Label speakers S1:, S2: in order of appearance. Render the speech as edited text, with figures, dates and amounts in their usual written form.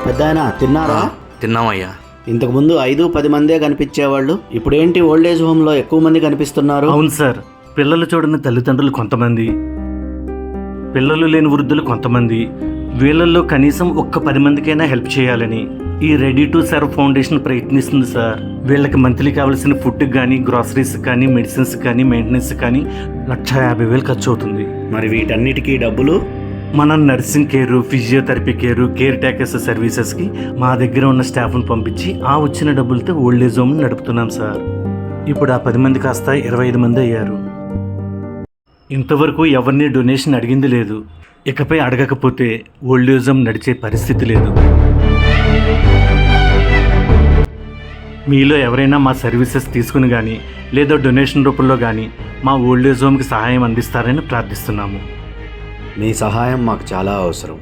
S1: పెద్దాయనా తిన్నారా?
S2: తిన్నామయ్యా.
S1: ఇంతకుముందు 5-10 మందే కనిపించేవాళ్ళు, ఇప్పుడేంటి ఓల్డేజ్ హోమ్లో ఎక్కువ మంది కనిపిస్తున్నారు?
S3: అవును సార్, పిల్లలు చూడని తల్లిదండ్రులు కొంతమంది, పిల్లలు లేని వృద్ధులు కొంతమంది, వీళ్ళల్లో కనీసం ఒక్క 10 మందికైనా హెల్ప్ చేయాలని ఈ రెడీ టు సర్వ్ ఫౌండేషన్ ప్రయత్నిస్తుంది సార్. వీళ్ళకి మంత్లీ కావాల్సిన ఫుడ్ కానీ, గ్రాసరీస్ కానీ, మెడిసిన్స్ కానీ, మెయింటెనెన్స్ కానీ 1,50,000 ఖర్చు అవుతుంది.
S1: మరి వీటన్నిటికీ డబ్బులు?
S3: మనం nursing care, physiotherapy caretakers సర్వీసెస్కి మా దగ్గర ఉన్న స్టాఫ్ను పంపించి ఆ వచ్చిన డబ్బులతో ఓల్డేజ్ హోమ్ నడుపుతున్నాం సార్. ఇప్పుడు ఆ 10 మంది కాస్త 25 మంది అయ్యారు. ఇంతవరకు ఎవరిని డొనేషన్ అడిగింది లేదు. ఇకపై అడగకపోతే ఓల్డేజ్ హోమ్ నడిచే పరిస్థితి లేదు. మీలో ఎవరైనా మా సర్వీసెస్ తీసుకుని కానీ లేదా డొనేషన్ రూపంలో కానీ మా ఓల్డేజ్ హోమ్కి సహాయం అందిస్తారని ప్రార్థిస్తున్నాము.
S1: మీ సహాయం మాకు చాలా అవసరం.